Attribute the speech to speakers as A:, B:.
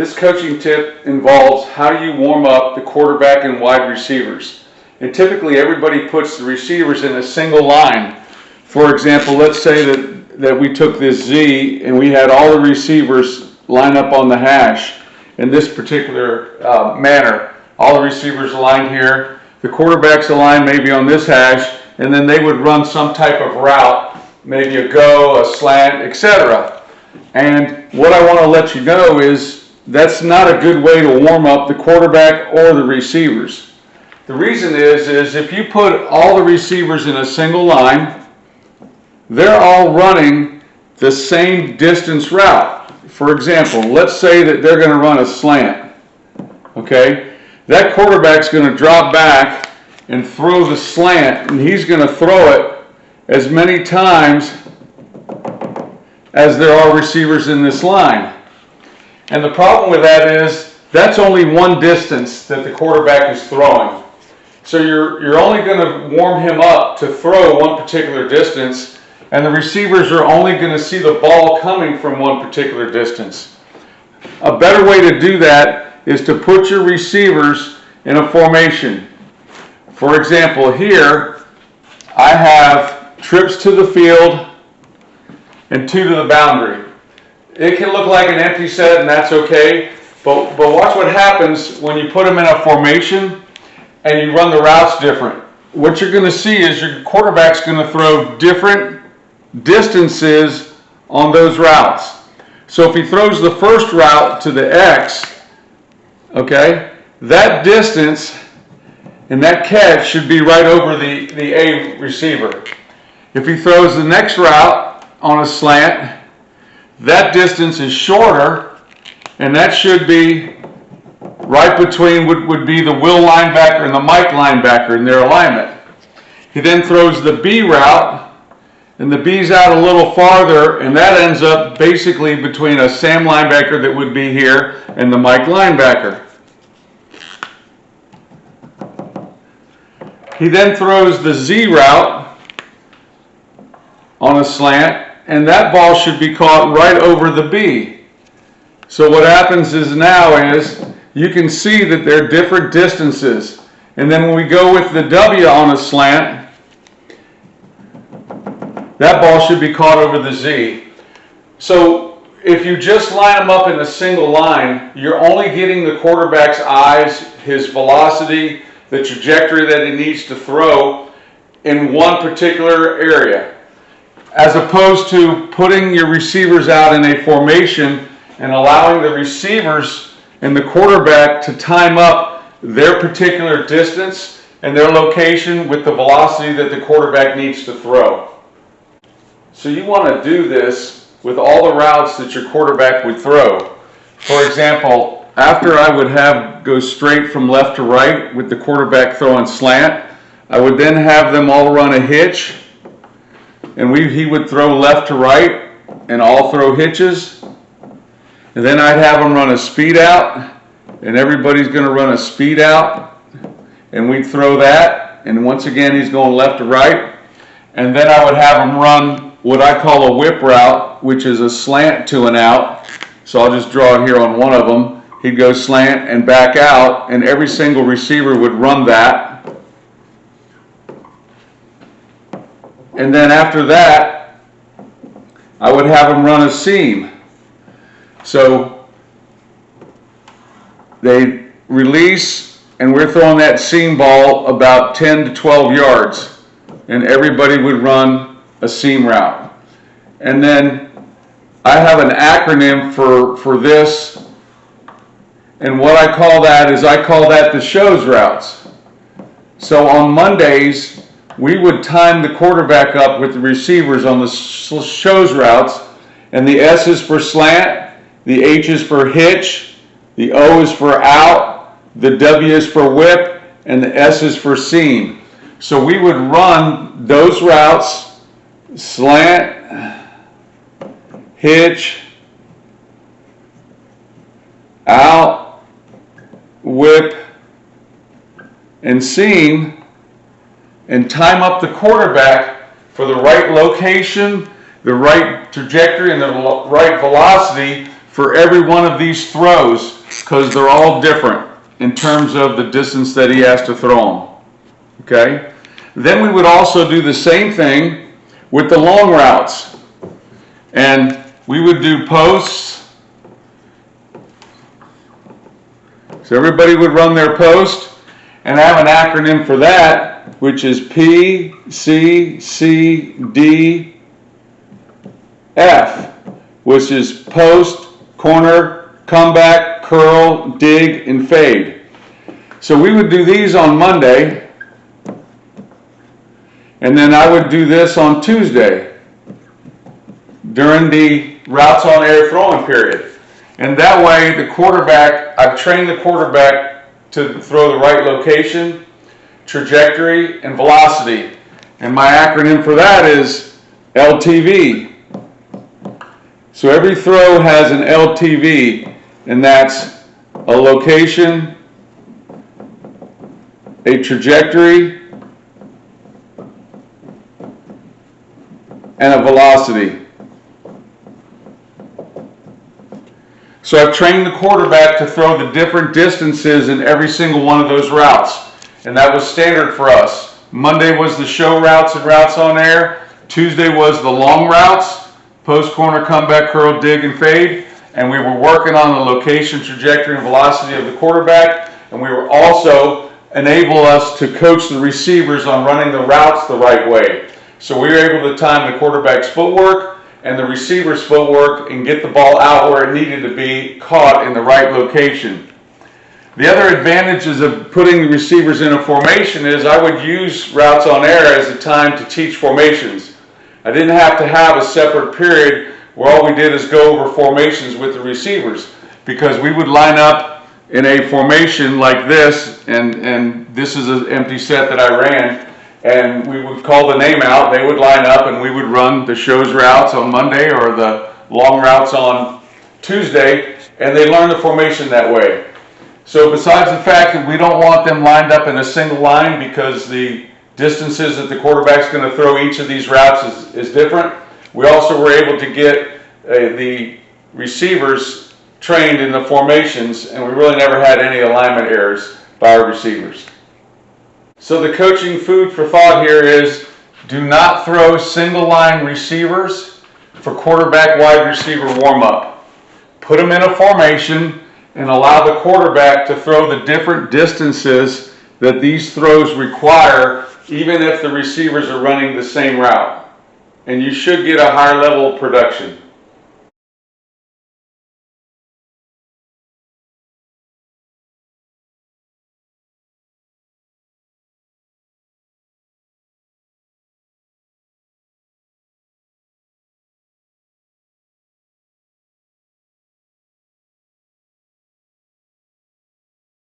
A: This coaching tip involves how do you warm up the quarterback and wide receivers. And typically everybody puts the receivers in a single line. For example, let's say that we took this Z and we had all the receivers line up on the hash in this particular manner. All the receivers aligned here, the quarterback's aligned maybe on this hash, and then they would run some type of route, maybe a go, a slant, etc. And what I want to let you know is that's not a good way to warm up the quarterback or the receivers. The reason is if you put all the receivers in a single line, they're all running the same distance route. For example, let's say that they're going to run a slant. Okay? That quarterback's going to drop back and throw the slant, and he's going to throw it as many times as there are receivers in this line. And the problem with that is that's only one distance that the quarterback is throwing. So you're only going to warm him up to throw one particular distance, and the receivers are only going to see the ball coming from one particular distance. A better way to do that is to put your receivers in a formation. For example, here I have trips to the field and 2 to the boundary. It can look like an empty set, and that's okay, but watch what happens when you put them in a formation and you run the routes different. What you're going to see is your quarterback's going to throw different distances on those routes. So if he throws the first route to the X, okay, that distance and that catch should be right over the A receiver. If he throws the next route on a slant, that distance is shorter, and that should be right between would be the Will linebacker and the Mike linebacker in their alignment. He then throws the B route, and the B's out a little farther, and that ends up basically between a Sam linebacker that would be here and the Mike linebacker. He then throws the Z route on a slant, and that ball should be caught right over the B. So what happens is now is you can see that they're different distances. And then when we go with the W on a slant, that ball should be caught over the Z. So if you just line them up in a single line, you're only getting the quarterback's eyes, his velocity, the trajectory that he needs to throw in one particular area, as opposed to putting your receivers out in a formation and allowing the receivers and the quarterback to time up their particular distance and their location with the velocity that the quarterback needs to throw. So you want to do this with all the routes that your quarterback would throw. For example, after I would have go straight from left to right with the quarterback throwing slant, I would then have them all run a hitch, and he would throw left to right and all throw hitches. And then I'd have them run a speed out, and everybody's going to run a speed out, and we'd throw that, and once again he's going left to right. And then I would have him run what I call a whip route, which is a slant to and out. So I'll just draw it here on one of them. He'd go slant and back out, and every single receiver would run that. And then after that, I would have them run a seam. So they release, and we're throwing that seam ball about 10 to 12 yards, and everybody would run a seam route. And then I have an acronym for this, and what I call that is I call that the shows routes. So on Mondays, we would time the quarterback up with the receivers on the shows routes, and the S is for slant, the H is for hitch, the O is for out, the W is for whip, and the S is for seam. So we would run those routes, slant, hitch, out, whip, and seam, and time up the quarterback for the right location, the right trajectory, and the right velocity for every one of these throws, because they're all different in terms of the distance that he has to throw them. Okay? Then we would also do the same thing with the long routes. And we would do posts. So everybody would run their post and have an acronym for that, which is P, C, C, D, F, which is post, corner, comeback, curl, dig, and fade. So we would do these on Monday, and then I would do this on Tuesday during the routes on air throwing period. And that way the quarterback, I've trained the quarterback to throw the right location, trajectory, and velocity. And my acronym for that is LTV. So every throw has an LTV, and that's a location, a trajectory, and a velocity. So I've trained the quarterback to throw the different distances in every single one of those routes. And that was standard for us. Monday was the show routes and routes on air. Tuesday was the long routes, post, corner, comeback, curl, dig, and fade. And we were working on the location, trajectory, and velocity of the quarterback. And we were also enable us to coach the receivers on running the routes the right way. So we were able to time the quarterback's footwork and the receiver's footwork and get the ball out where it needed to be caught in the right location. The other advantages of putting the receivers in a formation is I would use routes on air as a time to teach formations. I didn't have to have a separate period where all we did is go over formations with the receivers, because we would line up in a formation like this, and this is an empty set that I ran, and we would call the name out, they would line up, and we would run the show's routes on Monday or the long routes on Tuesday, and they learn the formation that way. So besides the fact that we don't want them lined up in a single line because the distances that the quarterback's going to throw each of these routes is different, we also were able to get the receivers trained in the formations, and we really never had any alignment errors by our receivers. So the coaching food for thought here is, do not throw single line receivers for quarterback wide receiver warm up. Put them in a formation and allow the quarterback to throw the different distances that these throws require, even if the receivers are running the same route. And you should get a higher level of production.